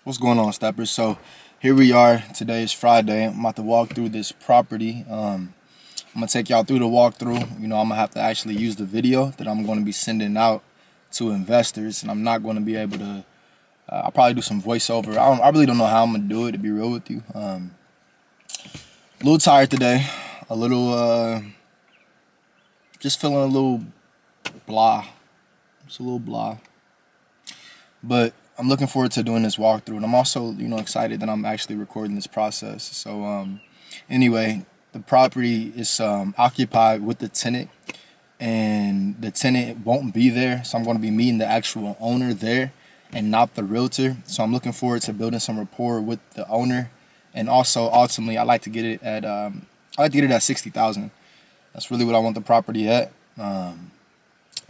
What's going on, steppers? So here we are. Today is Friday. I'm about to walk through this property. I'm gonna take y'all through the walkthrough. I'm gonna have to actually use the video that I'm going to be sending out to investors, and I'm not going to be able to. I'll probably do some voiceover. I really don't know how I'm gonna do it, to be real with you. A little tired today. A little, just feeling a little blah. Just a little blah. But I'm looking forward to doing this walkthrough, and I'm also, excited that I'm actually recording this process. So, anyway, the property is occupied with the tenant, and the tenant won't be there. So I'm going to be meeting the actual owner there, and not the realtor. So I'm looking forward to building some rapport with the owner, and also ultimately I like to get it at 60,000. That's really what I want the property at. I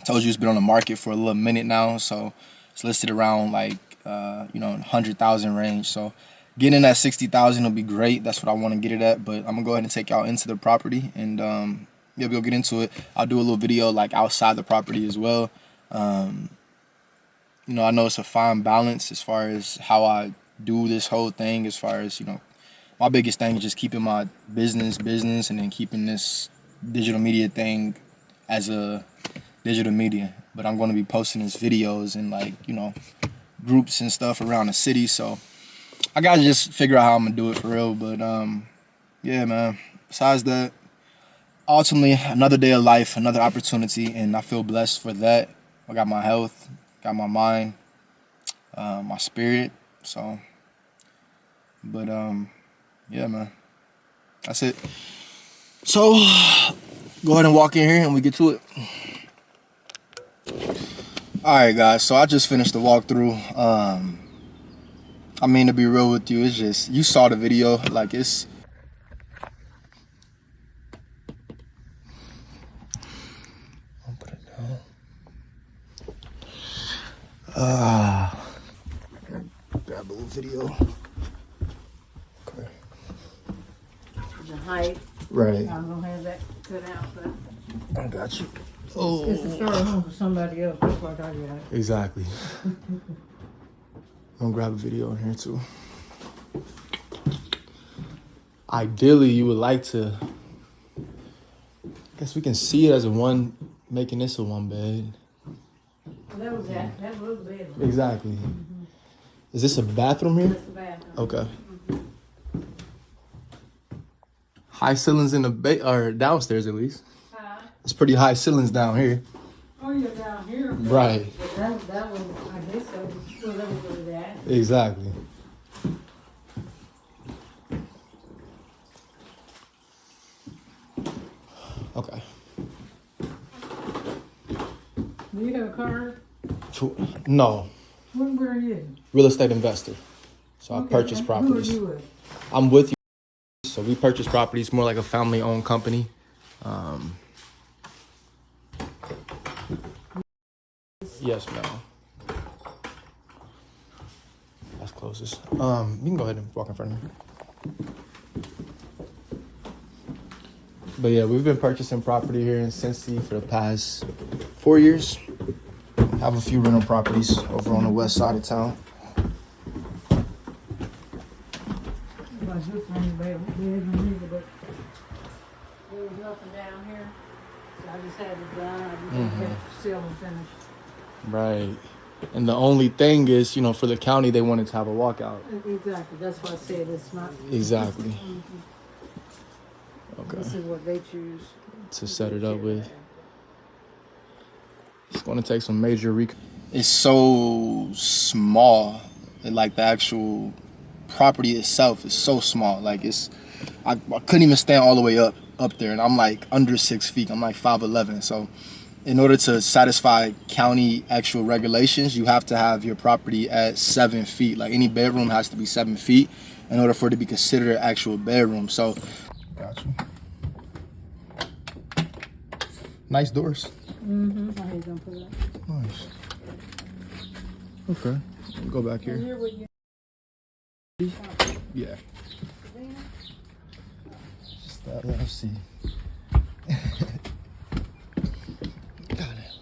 told you it's been on the market for a little minute now, so it's listed around 100,000 range. So getting at 60,000 will be great. That's what I want to get it at. But I'm gonna go ahead and take y'all into the property, and we'll get into it. I'll do a little video outside the property as well. I know it's a fine balance as far as how I do this whole thing. As far as my biggest thing is just keeping my business, and then keeping this digital media thing as a digital media. But I'm going to be posting these videos in groups and stuff around the city, so I gotta just figure out how I'm gonna do it for real. But yeah, man, besides that, ultimately another day of life, another opportunity, and I feel blessed for that. I got my health, got my mind, my spirit. So but yeah, man, that's it. So go ahead and walk in here and we get to it. Alright, guys, so I just finished the walkthrough. To be real with you, it's just, you saw the video, it's... I'll put it down. Grab a little video. Okay. The height. Right. I'm gonna have that cut out, but I got you. it's a story home for somebody else. That's what I got. Exactly. I'm gonna grab a video in here too. Ideally, you would like to. I guess we can see it as a one, making this a one bed. That was that. That was the bedroom. Exactly. Is this a bathroom here? That's the bathroom. Okay. High ceilings in the or downstairs at least. It's pretty high ceilings down here. Oh, you're down here. Right. That was, I guess that was where that was at. Exactly. Okay. Do you have a car? No. Where are you? Real estate investor. So I purchase and properties. Who are you with? I'm with you. So we purchase properties, more like a family-owned company. Yes, ma'am. That's closest. You can go ahead and walk in front of me. But yeah, we've been purchasing property here in Cincinnati for the past 4 years. Have a few rental properties over on the west side of town. Well, this one is bedroom either, but there was nothing down here. So I just had it done. I just had to sell and finish. Right. And the only thing is, for the county, they wanted to have a walkout. Exactly. That's why I said it's not. Exactly. Okay. This is what they choose To set it up with. It's going to take some major It's so small. The actual property itself is so small. I couldn't even stand all the way up there, and I'm under 6 feet. I'm 5'11". So in order to satisfy county actual regulations, you have to have your property at 7 feet. Any bedroom has to be 7 feet in order for it to be considered an actual bedroom. So, got you. Nice doors. Mm-hmm. How you gonna put it? Nice. Okay. Go back here. Yeah. Let's see. Got it.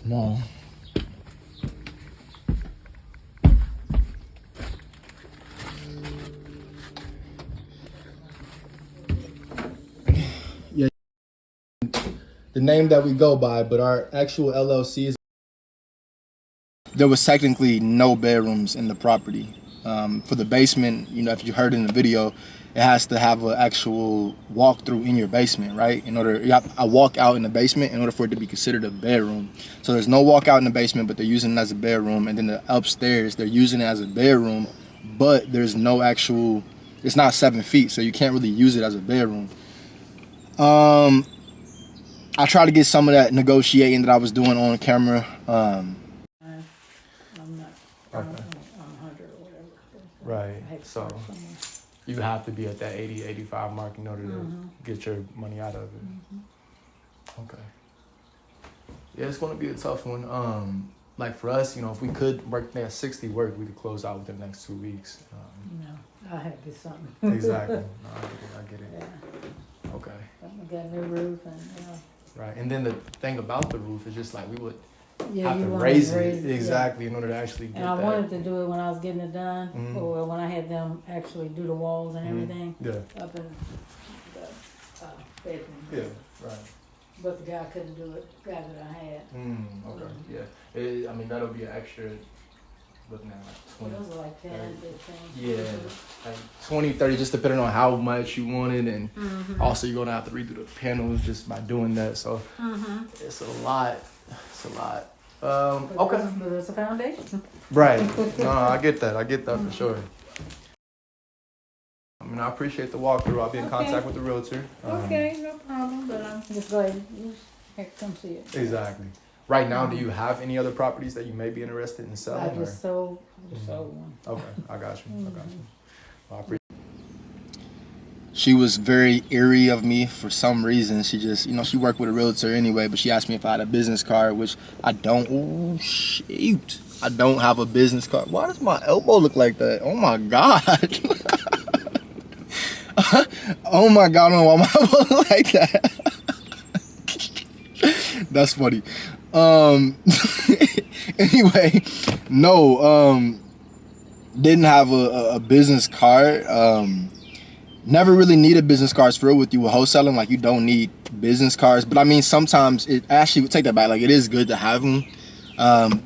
small. Yeah, the name that we go by, but our actual LLC is. There was technically no bedrooms in the property. For the basement, you know, if you heard in the video, it has to have an actual walkthrough in your basement, right? In order, you have a walkout in the basement in order for it to be considered a bedroom. So there's no walkout in the basement, but they're using it as a bedroom. And then the upstairs, they're using it as a bedroom, but there's no actual, it's not 7 feet, so you can't really use it as a bedroom. I tried to get some of that negotiating that I was doing on camera. I'm not, Okay. I'm 100 or whatever. Right. I had to So start somewhere. you have to be at that 80, 85 mark in order to get your money out of it. Okay. Yeah, it's going to be a tough one. Like for us, you know, if we could work that 60 work, we could close out within the next 2 weeks. No, I had to get something. Exactly. No, I get it. Yeah, Okay. I got a new roof and, Right. And then the thing about the roof is just like we would have you to wanna raise raise it. Exactly. In order to actually get And I that. wanted to do it when I was getting it done, Mhm. or when I had them actually do the walls and everything Yeah. up in the bedroom. Yeah. Right. But the guy couldn't do it, the guy that I had. Okay. Yeah. I mean, that'll be an extra, looking at like 20. Those are like 10, 15. Yeah. Like 20, 30, just depending on how much you wanted. And also you're going to have to redo the panels just by doing that. So it's a lot. It's a lot. Okay. But it's a foundation. Right. No, I get that. I get that for sure. I mean, I appreciate the walkthrough. I'll be in contact with the realtor. Okay, no problem, but I'm just glad you heck come see it. Exactly. Right now, do you have any other properties that you may be interested in selling? I just sold one. Okay, I got you. I got you. Well, I appreciate. She was very eerie of me for some reason. She just, you know, she worked with a realtor anyway, but she asked me if I had a business card, which I don't. Oh, shoot. I don't have a business card. Why does my elbow look like that? Oh, my God. Oh, my God. I don't know why my elbow look like that. That's funny. Anyway, no, didn't have a business card. Never really needed business cards for real with you with wholesaling. Like, you don't need business cards, but I mean, sometimes it actually, take that back, like, it is good to have them.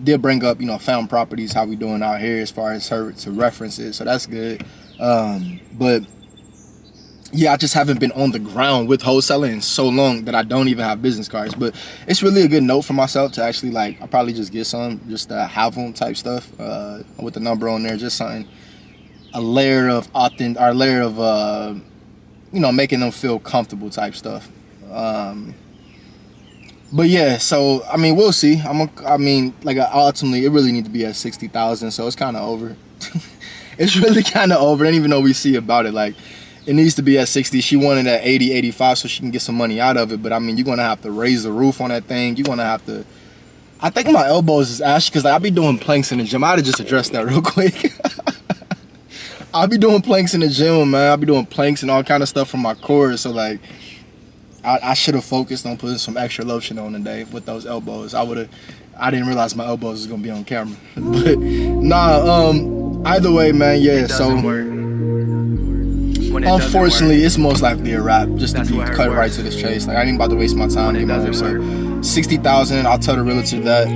They'll bring up, you know, found properties, how we doing out here as far as her to reference it, so that's good. But yeah, I just haven't been on the ground with wholesaling in so long that I don't even have business cards. But it's really a good note for myself to actually, like, I'll probably just get some, just to have them type stuff, with the number on there, just something, a layer of you know, making them feel comfortable type stuff. But yeah, so I mean, we'll see. I mean, like, ultimately, it really need to be at 60,000, so it's kind of over. It's really kind of over. I don't even know we see about it. Like, it needs to be at 60. She wanted at 80, 85 so she can get some money out of it. But I mean, you're gonna have to raise the roof on that thing. You're gonna have to. I think my elbows is ashy because, like, I'll be doing planks in the gym. I'd have just addressed that real quick. I'll be doing planks in the gym, man. I'll be doing planks and all kind of stuff from my core. So, like, I should have focused on putting some extra lotion on today with those elbows. I didn't realize my elbows was gonna be on camera. But nah, either way, man, yeah. So unfortunately, it's most likely a wrap. Just to be cut right to this chase. Like, I ain't about to waste my time anymore. So 60,000. I'll tell the realtor that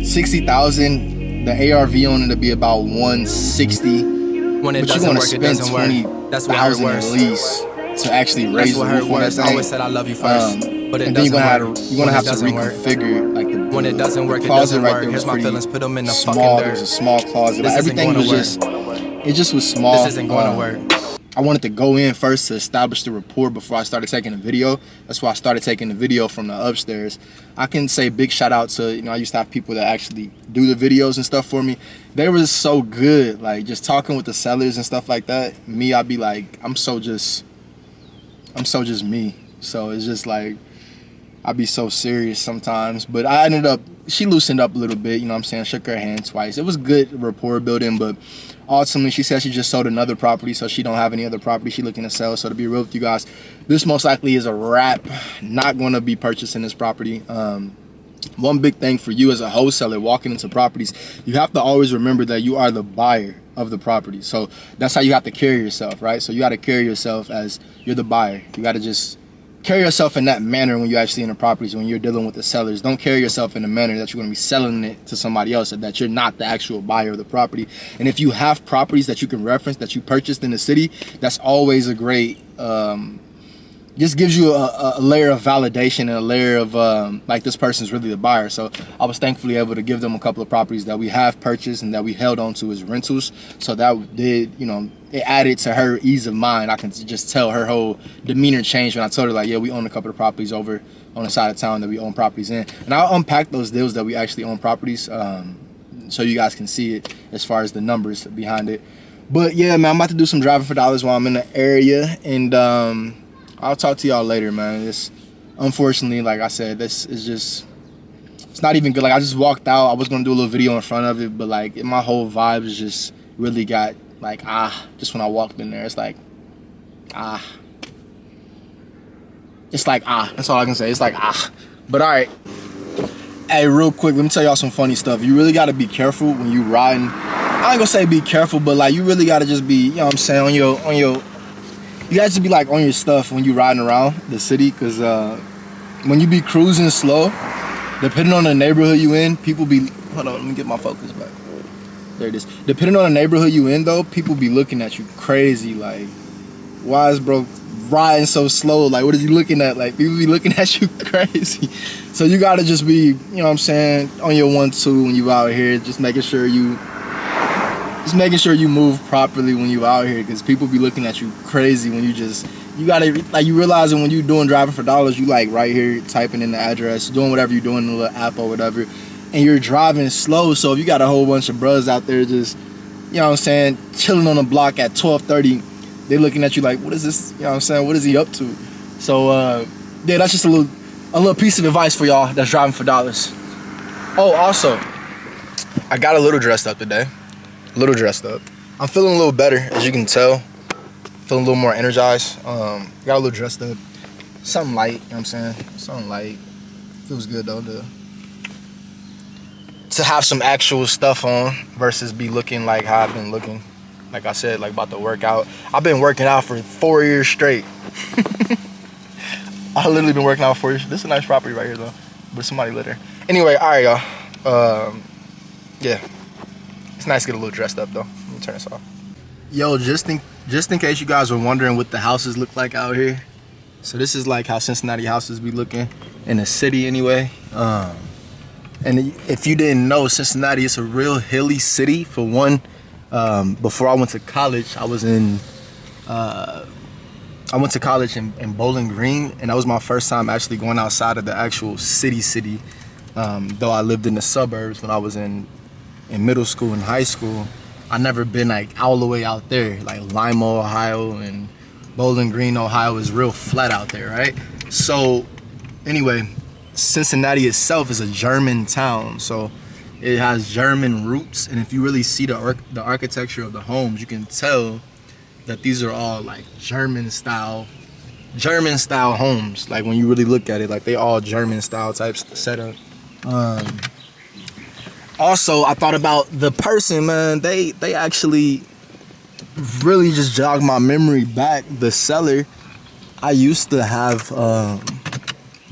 60,000. The ARV on it to be about 160. When it but you're gonna spend 20,000 at least to actually raise the roof on that thing. I always said I love you first, but it and then doesn't work. you're gonna have to reconfigure, like, the When it doesn't work, the it closet doesn't right work. there was Here's my pretty feelings, put them in the small. fucking There was dirt. a small closet. This Like, isn't everything gonna was work. it just was small. This isn't going to work. I wanted to go in first to establish the rapport before I started taking the video. That's why I started taking the video from the upstairs. I can say big shout out to, you know, I used to have people that actually do the videos and stuff for me. They were so good, like, just talking with the sellers and stuff like that. Me, I'd be like, I'm so just me. So it's just like, I'd be so serious sometimes. But I ended up, she loosened up a little bit, you know what I'm saying? Shook her hand twice. It was good rapport building, but ultimately she said she just sold another property, so she don't have any other property she looking to sell. So to be real with you guys, this most likely is a wrap. Not going to be purchasing this property. one big thing for you as a wholesaler walking into properties, you have to always remember that you are the buyer of the property. So that's how you have to carry yourself, right? So you got to carry yourself as you're the buyer. You got to just carry yourself in that manner when you actually in the properties, when you're dealing with the sellers. Don't carry yourself in a manner that you're going to be selling it to somebody else, or that you're not the actual buyer of the property. And if you have properties that you can reference that you purchased in the city, that's always a great just gives you a layer of validation and a layer of like, this person's really the buyer. So I was thankfully able to give them a couple of properties that we have purchased and that we held on to as rentals. So that did, you know, it added to her ease of mind. I can just tell her whole demeanor changed when I told her, like, yeah, we own a couple of properties over on the side of town that we own properties in. And I'll unpack those deals that we actually own properties so you guys can see it as far as the numbers behind it. But yeah, man, I'm about to do some driving for dollars while I'm in the area, and I'll talk to y'all later, man. This, unfortunately, like I said, this is just, it's not even good. Like, I just walked out. I was gonna do a little video in front of it, but like, my whole vibe is just really got like, just when I walked in there, it's like, it's like, that's all I can say. It's like, but all right. Hey, real quick, let me tell y'all some funny stuff. You really gotta be careful when you riding. I ain't gonna say be careful, but like, you really gotta just be, you know what I'm saying, on your you guys should be like on your stuff when you riding around the city, because when you be cruising slow, depending on the neighborhood you in, people be, hold on, let me get my focus back. There it is. Depending on the neighborhood you in though, people be looking at you crazy, like, why is bro riding so slow? Like, what is he looking at? Like, people be looking at you crazy. So you gotta just be, you know what I'm saying, on your 1-2 when you out here, just making sure you move properly when you out here, because people be looking at you crazy when you gotta, like, you realizing when you doing driving for dollars, you like right here typing in the address, doing whatever you're doing in the little app or whatever, and you're driving slow. So if you got a whole bunch of bros out there just, you know what I'm saying, chilling on the block at 12:30, they looking at you like, what is this, you know what I'm saying, what is he up to? So yeah, that's just a little piece of advice for y'all that's driving for dollars. Oh, also, I got a little dressed up today. I'm feeling a little better, as you can tell. Feeling a little more energized. Got a little dressed up. Something light, you know what I'm saying? Something light. Feels good though to have some actual stuff on versus be looking like how I've been looking. Like I said, like about to work out. I've been working out for 4 years straight. I literally been working out for 4 years. This is a nice property right here though. But somebody lit her. Anyway, alright y'all. Yeah. It's nice to get a little dressed up though. Let me turn this off. Yo, just in case you guys were wondering what the houses look like out here. So this is like how Cincinnati houses be looking in the city anyway. And if you didn't know, Cincinnati is a real hilly city. For one, before I went to college, I went to college in Bowling Green, and that was my first time actually going outside of the actual city. Though I lived in the suburbs when I was in middle school and high school, I never been like all the way out there. Like Lima, Ohio and Bowling Green, Ohio is real flat out there, right? So anyway, Cincinnati itself is a German town, so it has German roots. And if you really see the architecture of the homes, you can tell that these are all like German style homes. Like when you really look at it, like they all German style types setup. Also, I thought about the person, man. They actually really just jogged my memory back. The seller, I used to have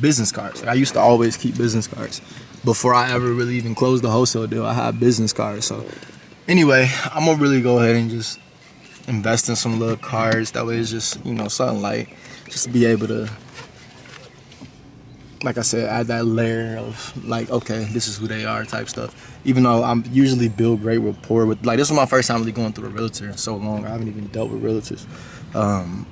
business cards. Like, I used to always keep business cards. Before I ever really even closed the wholesale deal, I had business cards. So anyway, I'm gonna really go ahead and just invest in some little cards. That way it's just, you know, something light. Just to be able to, like I said, add that layer of like, okay, this is who they are type stuff. Even though I'm usually build great rapport with, like, this was my first time really going through a realtor in so long. I haven't even dealt with realtors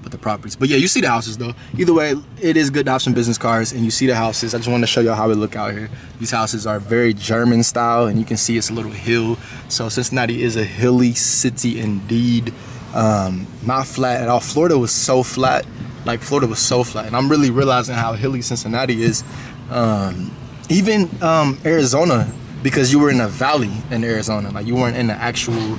with the properties. But yeah, you see the houses though. Either way, it is good to have some business cards and you see the houses. I just wanted to show y'all how it look out here. These houses are very German style, and you can see it's a little hill. So Cincinnati is a hilly city indeed. Not flat at all. Florida was so flat. And I'm really realizing how hilly Cincinnati is. Even Arizona, because you were in a valley in Arizona. Like you weren't in the actual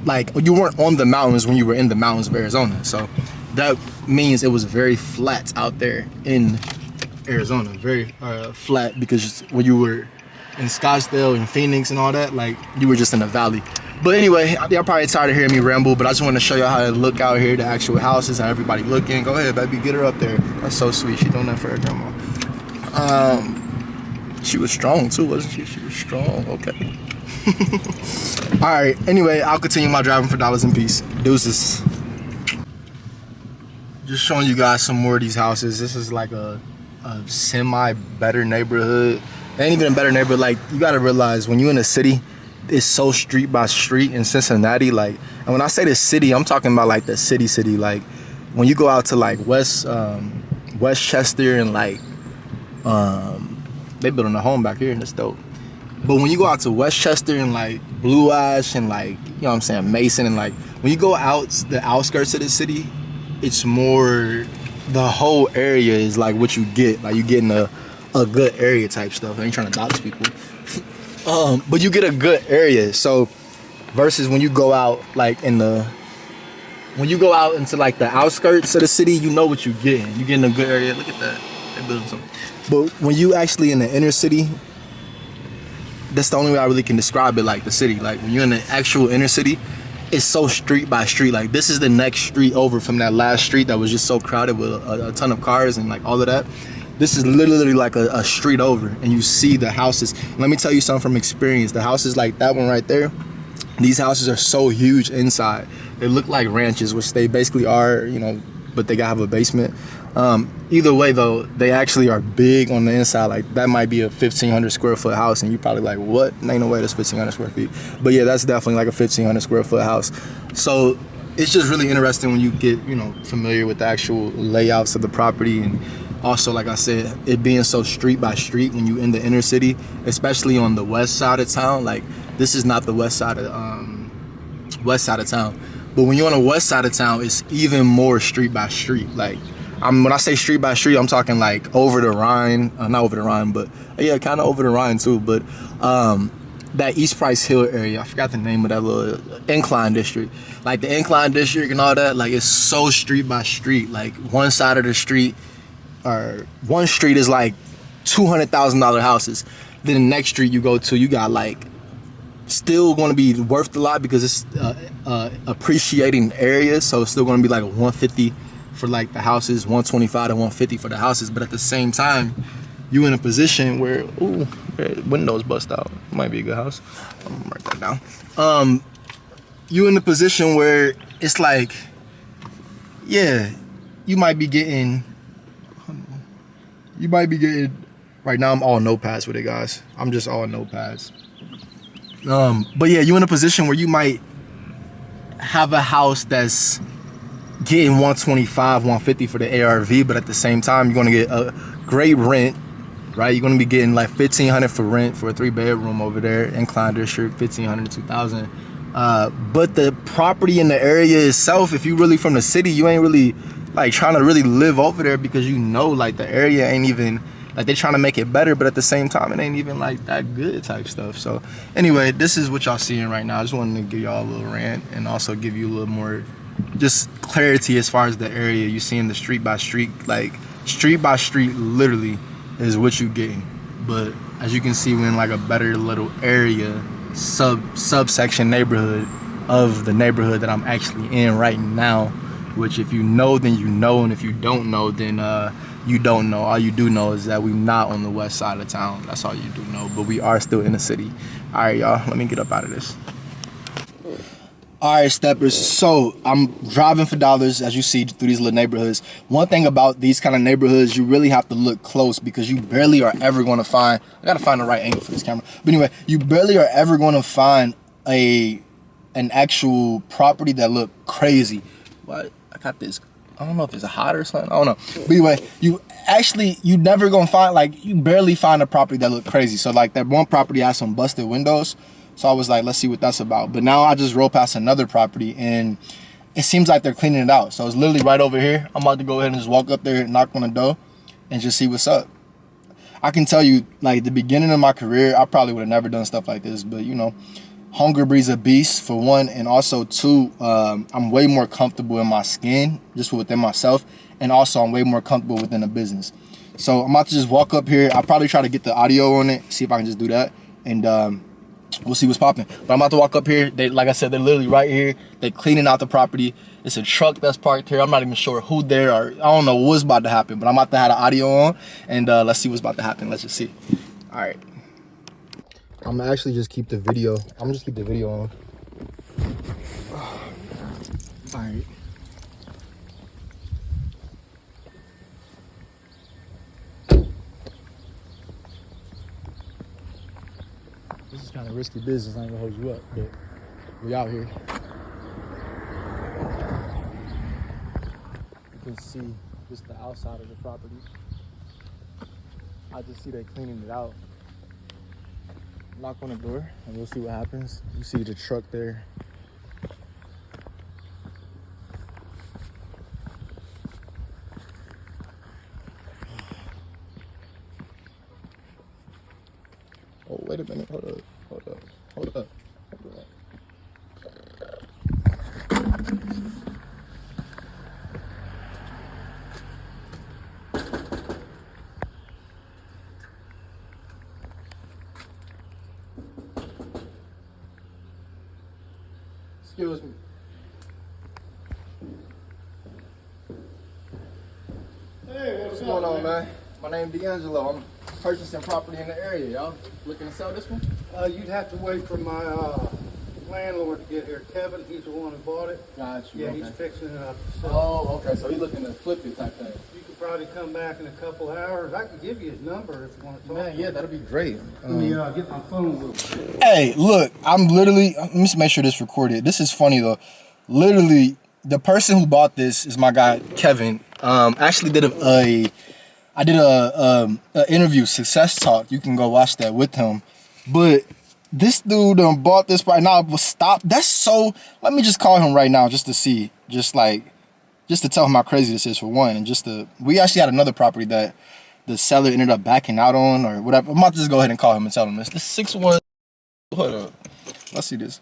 like you weren't on the mountains when you were in the mountains of Arizona. So that means it was very flat out there in Arizona, very flat, because when you were in Scottsdale and Phoenix and all that, like, you were just in a valley. But anyway, y'all probably tired of hearing me ramble, but I just want to show y'all how to look out here, the actual houses, how everybody looking. Go ahead, baby, get her up there. That's so sweet. She doing that for her grandma. She was strong too, wasn't she? She was strong. Okay. All right. Anyway, I'll continue my driving for dollars and peace. Deuces. Just showing you guys some more of these houses. This is like a semi better neighborhood. It ain't even a better neighborhood. Like, you gotta realize when you in a city, it's so street by street in Cincinnati. Like, and when I say the city, I'm talking about like the city. Like, when you go out to like Westchester and like they building a home back here and it's dope. But when you go out to Westchester and like Blue Ash and like, you know what I'm saying, Mason, and like when you go out the outskirts of the city, it's more, the whole area is like what you get. Like, you getting a good area type stuff. I ain't trying to dox people. But you get a good area. So versus when you go out like when you go out into like the outskirts of the city, you know what you're getting. You're getting a good area. Look at that. They're building something. But when you actually in the inner city, that's the only way I really can describe it, like the city. Like, when you're in the actual inner city, it's so street by street. Like, this is the next street over from that last street that was just so crowded with a ton of cars and like all of that. This is literally like a street over, and you see the houses. Let me tell you something from experience. The houses like that one right there, these houses are so huge inside. They look like ranches, which they basically are, you know, but they gotta have a basement. Either way though, they actually are big on the inside. Like, that might be a 1,500 square foot house, and you probably like, what? Ain't no way that's 1,500 square feet. But yeah, that's definitely like a 1,500 square foot house. So it's just really interesting when you get, you know, familiar with the actual layouts of the property. And also, like I said, it being so street by street when you in the inner city, especially on the west side of town. Like, this is not the west side of town, but when you're on the west side of town, it's even more street by street. Like, when I say street by street, I'm talking like over the Rhine, not over the Rhine, but yeah, kind of over the Rhine too. But that East Price Hill area, I forgot the name of that little incline district. Like, the incline district and all that, like, it's so street by street. Like, one side of the street, or one street is like $200,000 houses. Then the next street you go to, you got like still going to be worth a lot because it's appreciating areas. So it's still going to be like 150 for like the houses, 125 to 150 for the houses. But at the same time, you in a position where, ooh, windows bust out. Might be a good house. I'm gonna write that down. You in a position where it's like, yeah, you might be getting, right now I'm all notepads with it, guys. I'm just all notepads. But yeah, you in a position where you might have a house that's getting 125, 150 for the ARV, but at the same time, you're gonna get a great rent, right? You're gonna be getting like $1,500 for rent for a 3-bedroom over there, incline district, $1,500 to $2,000. But the property in the area itself, if you really from the city, you ain't really like trying to really live over there, because you know, like, the area ain't even, like, they're trying to make it better, but at the same time, it ain't even like that good type stuff. So anyway, this is what y'all seeing right now. I just wanted to give y'all a little rant and also give you a little more just clarity as far as the area. You seeing the street by street, like street by street literally is what you getting. But as you can see, we're in like a better little area, subsection neighborhood of the neighborhood that I'm actually in right now. Which, if you know, then you know, and if you don't know, then you don't know. All you do know is that we're not on the west side of town. That's all you do know, but we are still in the city. All right, y'all, let me get up out of this. All right, steppers, so I'm driving for dollars, as you see, through these little neighborhoods. One thing about these kind of neighborhoods, you really have to look close, because you barely are ever going to find, I gotta find the right angle for this camera, but anyway, you barely are ever going to find an actual property that look crazy. What? I got this, I don't know if it's a hot or something, I don't know. But anyway, you never gonna find, like, you barely find a property that look crazy. So like that one property has some busted windows. So I was like, let's see what that's about. But now I just rolled past another property and it seems like they're cleaning it out. So it's literally right over here. I'm about to go ahead and just walk up there, knock on the door, and just see what's up. I can tell you, like, the beginning of my career, I probably would have never done stuff like this. But, you know, hunger breeds a beast, for one, and also two, I'm way more comfortable in my skin, just within myself, and also I'm way more comfortable within a business. So I'm about to just walk up here. I'll probably try to get the audio on it, see if I can just do that, and we'll see what's popping. But I'm about to walk up here. They, like I said, they're literally right here. They're cleaning out the property. It's a truck that's parked here. I'm not even sure who there, or I don't know what's about to happen, but I'm about to have the audio on, and let's see what's about to happen. Let's just see. All right. I'm gonna actually just keep the video. I'm gonna just keep the video on. All right. This is kind of risky business. I ain't gonna hold you up, but we out here. You can see just the outside of the property. I just see they cleaning it out. Knock on the door and we'll see what happens. You see the truck there. Oh, wait a minute. Hold up. Hold up. Hold up. Hold up. Excuse me. Hey, What's going on, man? My name's D'Angelo. I'm purchasing property in the area, y'all. Looking to sell this one? You'd have to wait for my landlord to get here. Kevin, he's the one who bought it. Got you. Yeah, Okay. he's fixing it up. So Oh, okay. So he's looking to flip it type thing. you could probably come back in a couple hours. I can give you his number if you want to talk. Man, yeah, that'd be great. Let me get my phone with me. Hey, look, I'm literally, let me just make sure this recorded. This is funny though. Literally, the person who bought this is my guy, Kevin. Actually did I did a interview, Success Talk. You can go watch that with him. But this dude bought this right now. Will stop. That's so, let me just call him right now just to see, just to tell him how crazy this is for one. And we actually had another property that the seller ended up backing out on or whatever. I'm about to just go ahead and call him and tell him this. This 6-1, hold up. Let's see this.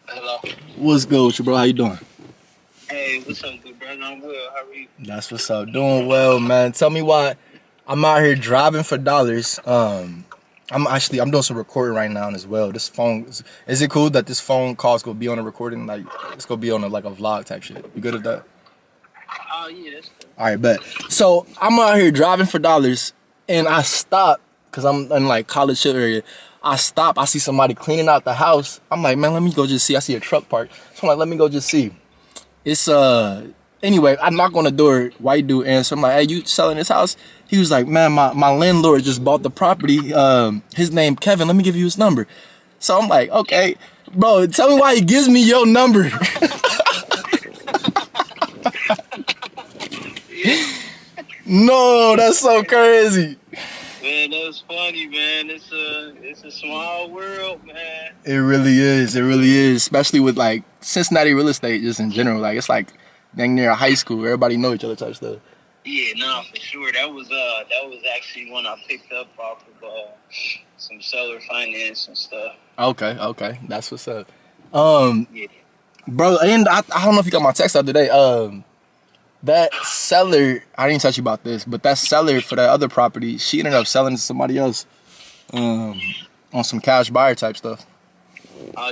Hello. What's good with you, bro? How you doing? Hey, what's up, good brother? I'm well. How are you? That's what's up. Doing well, man. Tell me why I'm out here driving for dollars. I'm doing some recording right now as well. This phone, is it cool that this phone call's gonna be on a recording? Like, it's gonna be on a vlog type shit. You good at that? Oh, yeah, that's cool. All right, bet. So I'm out here driving for dollars, and I stop because I'm in like College Hill area. I stop. I see somebody cleaning out the house. I'm like, man, let me go just see. I see a truck parked. So I'm like, let me go just see. It's anyway, I knock on the door. White dude answer. I'm like, hey, you selling this house? He was like, man, my landlord just bought the property. His name Kevin. Let me give you his number. So I'm like, okay, bro, tell me why he gives me your number. No, that's so crazy. Man, that was funny, man. It's a small world, man. It really is. It really is. Especially with like Cincinnati real estate, just in general. Like it's like dang near high school. Everybody know each other type stuff. Yeah, no, for sure. That was actually one I picked up off of some seller finance and stuff. Okay, that's what's up. Yeah. Bro, and I don't know if you got my text the other day. That seller, I didn't tell you about this, but that seller for that other property, she ended up selling to somebody else, on some cash buyer type stuff.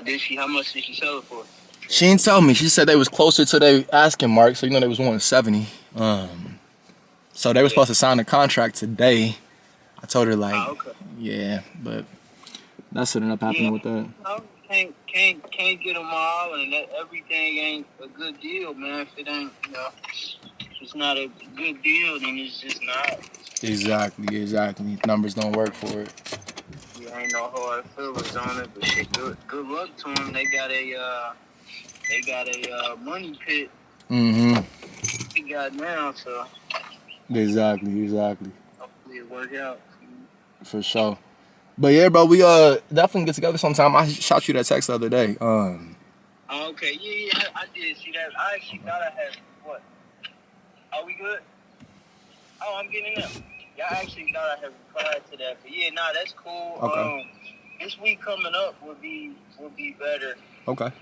Did she? How much did she sell it for? She didn't tell me. She said they was closer to their asking mark, so they was 170. So they were supposed to sign the contract today. I told her like, Okay. yeah, but that's what ended up happening with that. No, can't get them all, and everything ain't a good deal, man. If it ain't, if it's not a good deal, then it's just not. Exactly. Numbers don't work for it. Yeah, ain't no hard feelings on it, but shit, good luck to them. They got a money pit. Mm-hmm. He got now, so Exactly. hopefully it work out. For sure. But yeah, bro, we definitely get together sometime. I shot you that text the other day. Okay, yeah, I did see that. I actually thought I had what? Are we good? Oh, I'm getting it now. Y'all actually thought I had replied to that, but yeah, nah, that's cool. Okay. This week coming up would be better. Okay.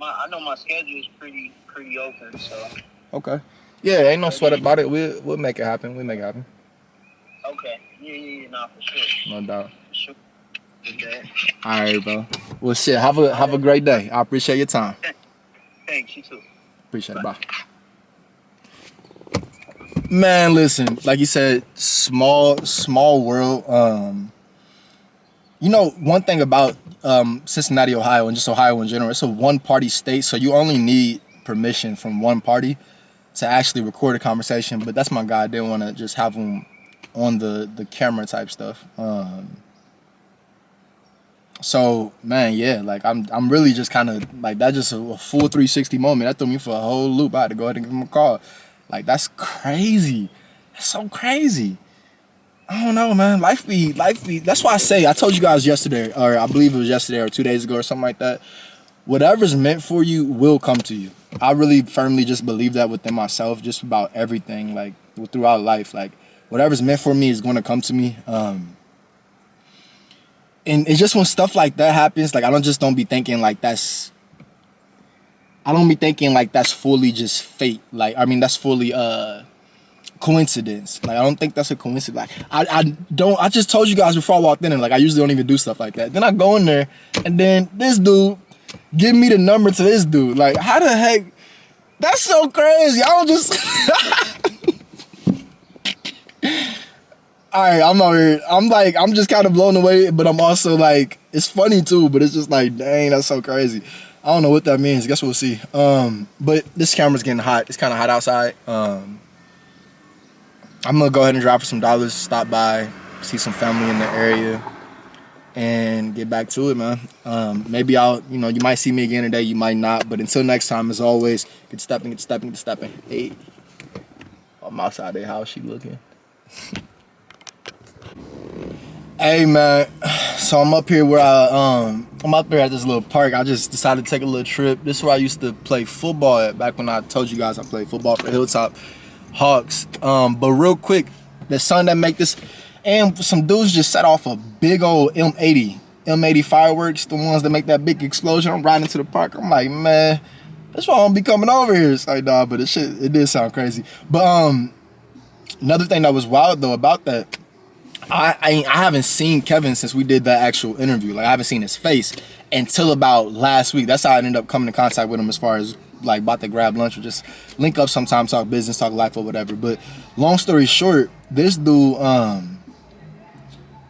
I know my schedule is pretty open, so. Okay. Yeah, ain't no sweat about it. We'll make it happen. We'll make it happen. Okay. Yeah, nah, for sure. No doubt. For sure. Okay. All right, bro. Well, shit. Have a great day. I appreciate your time. Thanks. You too. Appreciate it. Bye. Man, listen. Like you said, small world. You know, one thing about Cincinnati, Ohio, and just Ohio in general, it's a one-party state, so you only need permission from one party to actually record a conversation. But that's my guy. I didn't want to just have him on the camera type stuff. So, man, yeah, like I'm really just kind of like that. Just a full 360 moment. That threw me for a whole loop. I had to go ahead and give him a call. Like, that's crazy. That's so crazy. I don't know, man. Life be. That's why I told you guys yesterday, or I believe it was yesterday or 2 days ago or something like that. Whatever's meant for you will come to you. I really firmly just believe that within myself, just about everything, like throughout life. Like, whatever's meant for me is going to come to me. And it's just when stuff like that happens, like I don't be thinking like that's fully just fate. Like, I mean, that's fully coincidence. Like, I don't think that's a coincidence. Like, I just told you guys before I walked in, and like I usually don't even do stuff like that. Then I go in there, and then this dude give me the number to this dude. Like, how the heck? That's so crazy. I don't just. All right, I'm out here. I'm just kind of blown away, but I'm also like, it's funny too, but it's just like, dang, that's so crazy. I don't know what that means. Guess we'll see. But this camera's getting hot. It's kind of hot outside. I'm gonna go ahead and drop for some dollars, stop by, see some family in the area, and get back to it, man. Maybe you might see me again today, you might not, but until next time, as always, get stepping. Hey, I'm outside their house, she looking. Hey, man, so I'm up here where I'm up there at this little park. I just decided to take a little trip. This is where I used to play football at, back when I told you guys I played football for Hilltop Hawks. But real quick, the son that make this, and some dudes just set off a big old M80 fireworks, the ones that make that big explosion. I'm riding to the park. I'm like, man, that's why I don't be coming over here. It's like, nah, but it did sound crazy. But another thing that was wild though about that, I haven't seen Kevin since we did that actual interview. Like, I haven't seen his face until about last week. That's how I ended up coming in contact with him, as far as like about to grab lunch or just link up sometime, talk business, talk life or whatever. But long story short, this dude,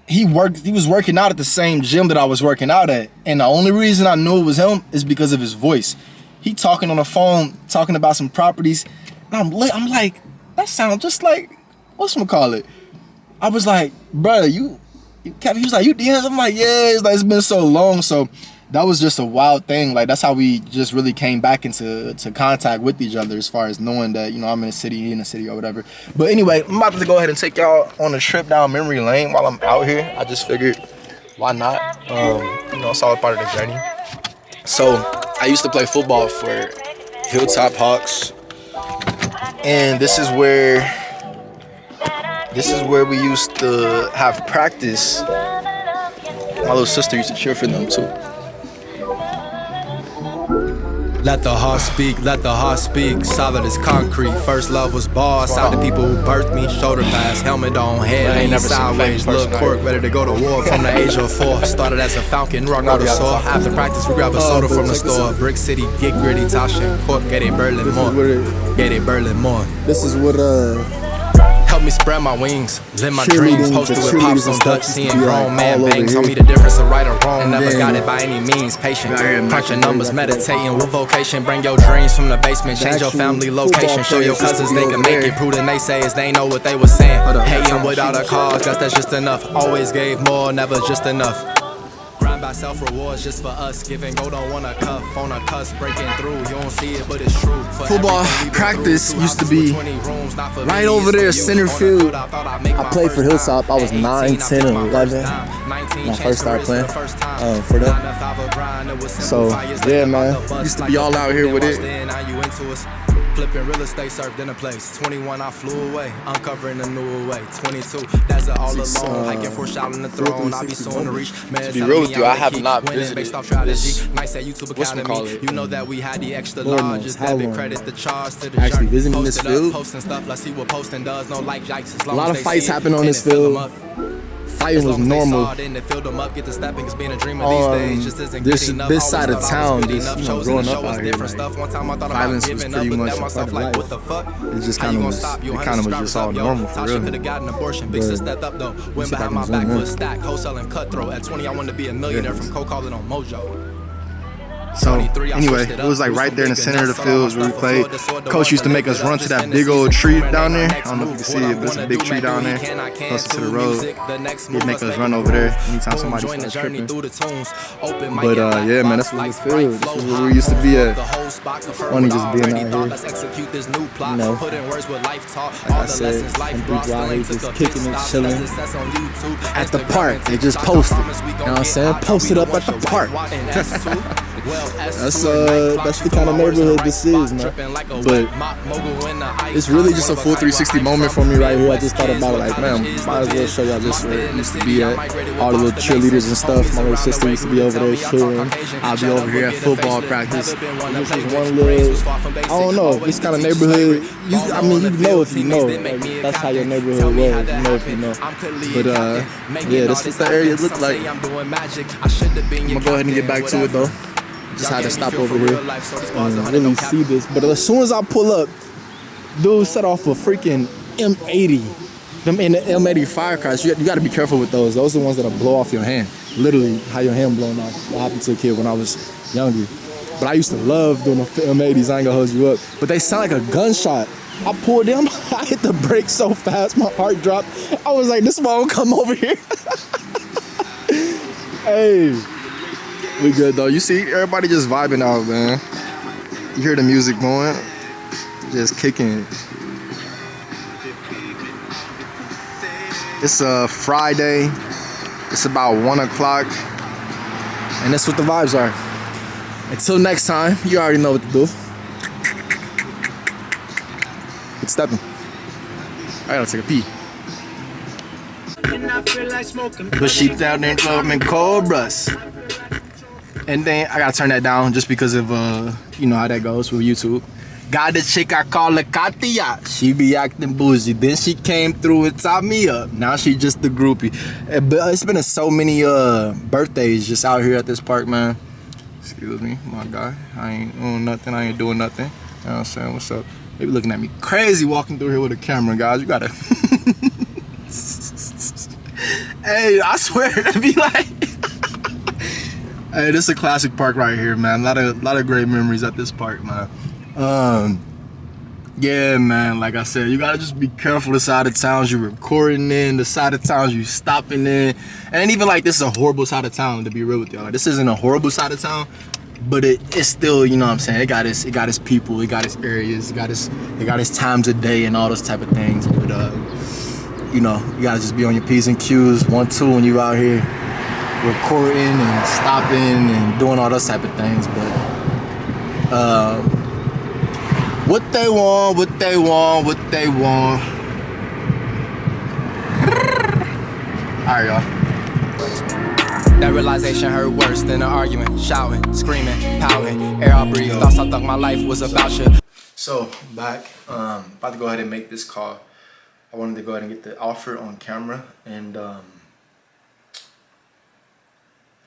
he was working out at the same gym that I was working out at, and the only reason I knew it was him is because of his voice. He talking on the phone, talking about some properties, and I'm like, that sounds just like, whatchamacallit? I was like, brother, you Kevin, he was like, you DMs? I'm like, yeah, it's been so long. So that was just a wild thing. Like, that's how we just really came back into contact with each other, as far as knowing that, I'm in a city, he in a city or whatever. But anyway, I'm about to go ahead and take y'all on a trip down memory lane while I'm out here. I just figured, why not? It's all a part of the journey. So I used to play football for Hilltop Hawks, and this is where we used to have practice. My little sister used to cheer for them too. Let the heart speak, solid as concrete. First love was ball, side the people who birthed me. Shoulder pass, helmet on head, I ain't never sideways, look quirk, ready to go to war from the age of 4. Started as a falcon, rock out a sword. After practice, we grab a soda from the store. Brick City, get gritty, Tasha, Cork, get a Birdling more. This is what Help me spread my wings, live my dreams. Posted with pops on Dutch, seeing be grown man all over bangs. here. Told me the difference of right or wrong. And Never then got it by any means. Patient, here crunching numbers, meditating with vocation. Bring your dreams from the basement, change your actual family football location. Show your players cousins used to they be can over make there. it. Prove the naysayers they know what they was saying. Hold up. Hating without a cause, guess that's just enough. Always gave more, never just enough. Grind by self-rewards just for us. Giving gold on one a cuff, on a cusp, breaking through. You don't see it, but it's true. For Football everything we been practice through, used to 2 be houses with 20 rooms, not for right me, over it's there, for center you. On the field. field, I thought I'd make I my played for first Hilltop. I was time. 9, 18, 10, and 11 when I first started playing for them. So yeah, man, used to be all out here with it. Flipping real estate, served in a place. 21, I flew away, uncovering a new way. 22, that's all alone, hiking for shouting the throne. I be soon to reach. Man, To be real with you, I have not visited based off strategy. this, Nice at YouTube Academy. You know that we had the extra Lord large. knows Just how debit long. credit the charge to the Actually journey. visiting this Posted up, field. posting stuff. Let's see what posting does. No like yikes. As A long lot as of they fights see it, happen on and this it fill 'em field. up. Fighting was normal. This side of town, just growing up out here, like, violence was pretty much a part of life. It just kind of was just all normal for real. But let's see if I can zoom in. Wholesaling cutthroat at 20, I wanted to be a millionaire from cold calling on Mojo. So anyway, it was like right there in the center of the field where we played. Coach used to make us run to that big old tree down there. I don't know if you can see it, but it's a big tree down there, closer to the road. He'd make us run over there anytime somebody started tripping. But yeah, man, that's what this field. This is where we used to be at. Funny just being out here. You know, like I said, some people out here just kicking and chilling at the park. They just posted. You know what I'm saying? Posted up at the park. That's the kind of neighborhood this is, man. But it's really just a full 360 moment for me right here. I just thought about it, like, man, might as well show y'all just where it used to be at. All the little cheerleaders and stuff. My little sister used to be over there cheering. I'll be over here at football practice. And this is one little, I don't know, this kind of neighborhood. You know if you know. Like, that's how your neighborhood was. You know if you know. But yeah, this is what the area looked like. I'm gonna go ahead and get back to it though. Just had to stop over here and really see this. But as soon as I pull up, dude set off a freaking M80. Them in the M80 firecrackers, you got to be careful with those. Those are the ones that'll blow off your hand. Literally, how your hand blown off. What happened to a kid when I was younger. But I used to love doing the M80s. I ain't gonna hold you up. But they sound like a gunshot. I pulled them. I hit the brakes so fast, my heart dropped. I was like, this one will come over here. Hey. We good though. You see everybody just vibing out, man. You hear the music going, just kicking. It's a Friday. It's about 1 o'clock, and that's what the vibes are. Until next time, you already know what to do. Good stepping. I gotta take a pee. But sheep down there in Clubman Cobras. And then I gotta turn that down just because of you know how that goes with YouTube. Got a chick I call her Katia. She be acting bougie. Then she came through and tied me up. Now she just a groupie. But it's been so many birthdays just out here at this park, man. Excuse me, my guy. I ain't doing nothing. I ain't doing nothing. You know what I'm saying? What's up? They be looking at me crazy walking through here with a camera, guys. You gotta. Hey, I swear to be like. Hey, this is a classic park right here, man. A lot of great memories at this park, man. Yeah, man, like I said, you gotta just be careful the side of towns you're recording in, the side of towns you stopping in. And even like this is a horrible side of town, to be real with y'all. Like, this isn't a horrible side of town, but it's still, you know what I'm saying, it got its people, it got its areas, it got its times of day and all those type of things. But you know, you gotta just be on your P's and Q's, 1, 2 when you out here recording and stopping and doing all those type of things. But what they want. Alright, y'all. That realization hurt worse than an argument. Shouting, screaming, pouting. Air I breathe. Thoughts I thought my life was about you. So back, about to go ahead and make this call. I wanted to go ahead and get the offer on camera. And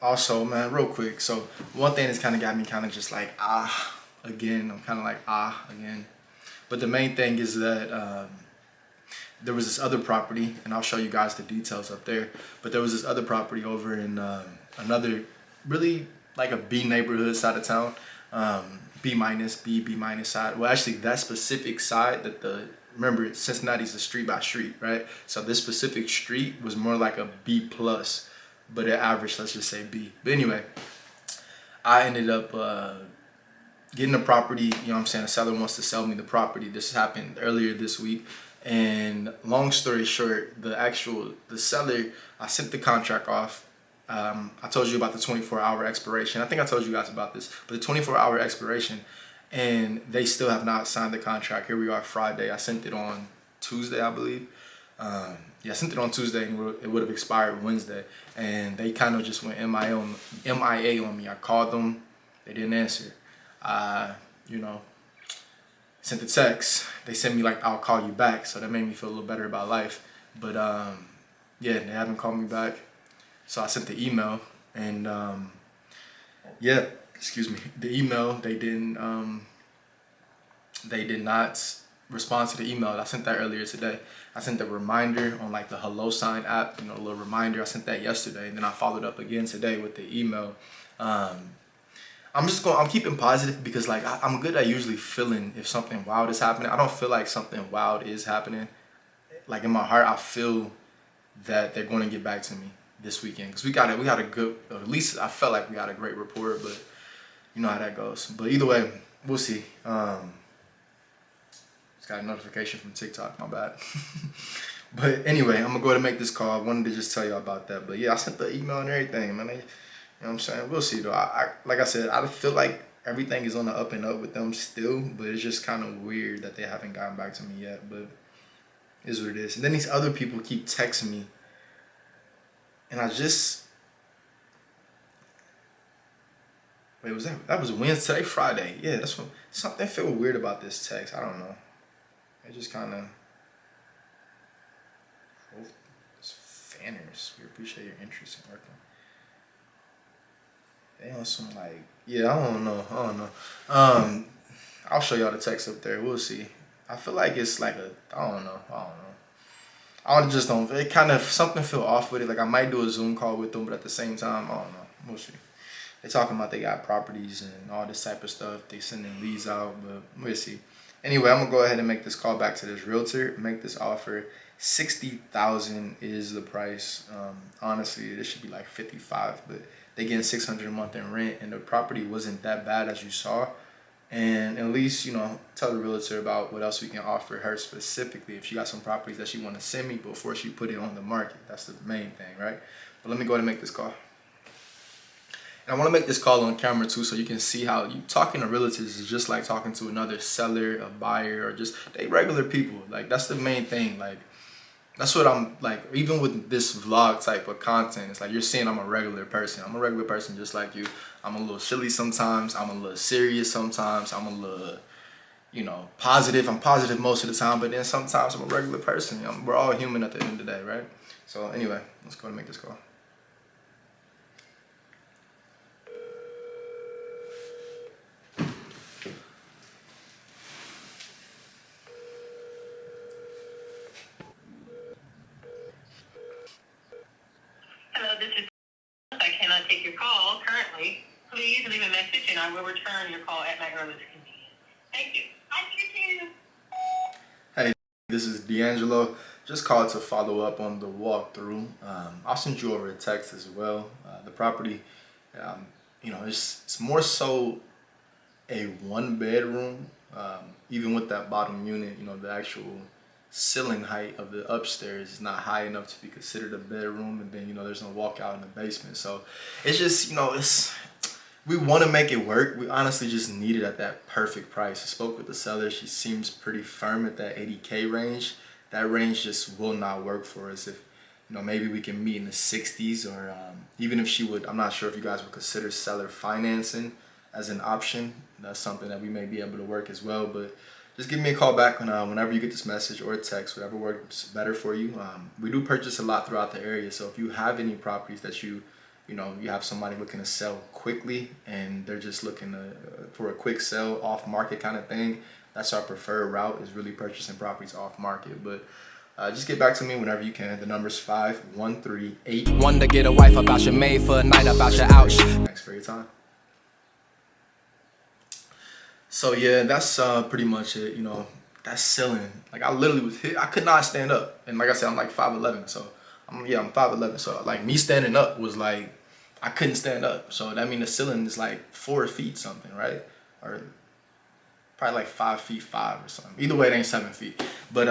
also, man, real quick, so one thing that's kind of got me kind of just like again. I'm kind of like again. But the main thing is that there was this other property, and I'll show you guys the details up there. But there was this other property over in another really like a B neighborhood side of town, B minus side. Well, actually, that specific side remember, Cincinnati's a street by street, right? So this specific street was more like a B plus, but it averaged, let's just say B. But anyway, I ended up getting the property. You know what I'm saying? The seller wants to sell me the property. This happened earlier this week. And long story short, the seller, I sent the contract off. I told you about the 24-hour expiration. I think I told you guys about this, but the 24-hour expiration. and they still have not signed the contract. Here we are Friday. I sent it on Tuesday, I believe. Yeah, I sent it on Tuesday, and it would have expired Wednesday. And they kind of just went MIA on me. I called them, they didn't answer. You know, sent the text. They sent me like, "I'll call you back," so that made me feel a little better about life. But yeah, they haven't called me back. So I sent the email, and yeah, excuse me, the email, they did not respond to the email. I sent that earlier today. I sent the reminder on like the Hello Sign app, you know, a little reminder. I sent that yesterday, and then I followed up again today with the email. I'm keeping positive because like I'm good at usually feeling if something wild is happening. I don't feel like something wild is happening. Like in my heart, I feel that they're going to get back to me this weekend, because we got a good, or at least I felt like we got a great rapport, but you know how that goes. But either way, we'll see. Just got a notification from TikTok, my bad. But anyway, I'm gonna go ahead and make this call. I wanted to just tell y'all about that. But yeah, I sent the email and everything, man. You know what I'm saying? We'll see though. I like I said, I feel like everything is on the up and up with them still, but it's just kind of weird that they haven't gotten back to me yet. But it is what it is. And then these other people keep texting me, and I just wait. Was that was Wednesday, Friday? Yeah, that's what something feel weird about this text. I don't know. It just kind of. Fanners, we appreciate your interest in working. They on some like, yeah, I don't know. I'll show y'all the text up there. We'll see. I feel like it's like I don't know. I just don't. It kind of something feel off with it. Like I might do a Zoom call with them, but at the same time, I don't know. We'll see. They talking about they got properties and all this type of stuff. They sending leads out, but we'll see. Anyway, I'm gonna go ahead and make this call back to this realtor. Make this offer. 60,000 is the price. Honestly, this should be like 55, but they getting 600 a month in rent, and the property wasn't that bad as you saw. And at least, you know, tell the realtor about what else we can offer her specifically if she got some properties that she want to send me before she put it on the market. That's the main thing, right? But let me go ahead and make this call. And I want to make this call on camera too, so you can see how you talking to realtors is just like talking to another seller, a buyer, or just they regular people. Like that's the main thing. Like that's what I'm like, even with this vlog type of content, it's like you're seeing I'm a regular person. I'm a regular person just like you. I'm a little silly sometimes. I'm a little serious sometimes. I'm a little, you know, positive. I'm positive most of the time, but then sometimes I'm a regular person. We're all human at the end of the day, right? So anyway, let's go and make this call. Hello, this is. I cannot take your call currently. Please leave a message and I will return your call at my earliest convenience. Thank you. I you too. Hey, this is D'Angelo. Just called to follow up on the walkthrough. I'll send you over a text as well. The property, you know, it's more so a one bedroom, even with that bottom unit, you know, the actual ceiling height of the upstairs is not high enough to be considered a bedroom, and then you know there's no walkout in the basement. So it's just, you know, we want to make it work. We honestly just need it at that perfect price. I spoke with the seller. She seems pretty firm at that 80K range. That range just will not work for us. If you know, maybe we can meet in the 60s, or even if she would, I'm not sure if you guys would consider seller financing as an option. That's something that we may be able to work as well. But just give me a call back whenever you get this message, or a text, whatever works better for you. We do purchase a lot throughout the area, so if you have any properties that you know, you have somebody looking to sell quickly and they're just looking for a quick sell, off market kind of thing, that's our preferred route, is really purchasing properties off market. But just get back to me whenever you can. The number's 5138. One to get a wife about your made for a night about your ouch. Thanks for your time. So yeah, that's pretty much it. You know, that ceiling, like I literally was hit. I could not stand up, and like I said, I'm like 5'11", so I'm 5'11", so like me standing up was like I couldn't stand up. So that means the ceiling is like 4 feet something, right? Or probably like 5 feet 5 or something. Either way, it ain't 7 feet. But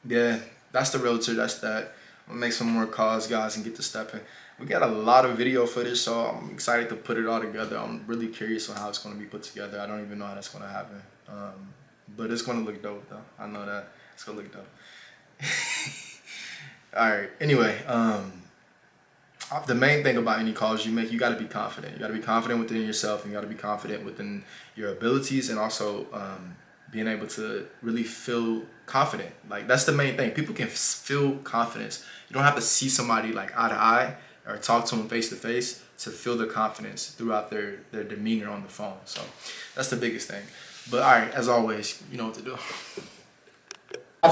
yeah, that's the realtor. That's that. I'm gonna make some more calls, guys, and get to stepping. we got a lot of video footage, so I'm excited to put it all together. I'm really curious on how it's going to be put together. I don't even know how that's going to happen. But it's going to look dope, though. I know that. It's going to look dope. All right. Anyway, the main thing about any calls you make, you got to be confident. You got to be confident within yourself, and you got to be confident within your abilities, and also being able to really feel confident. Like, that's the main thing. People can feel confidence. You don't have to see somebody like eye to eye or talk to them face to face to feel the confidence throughout their demeanor on the phone. So that's the biggest thing. But all right, as always, you know what to do.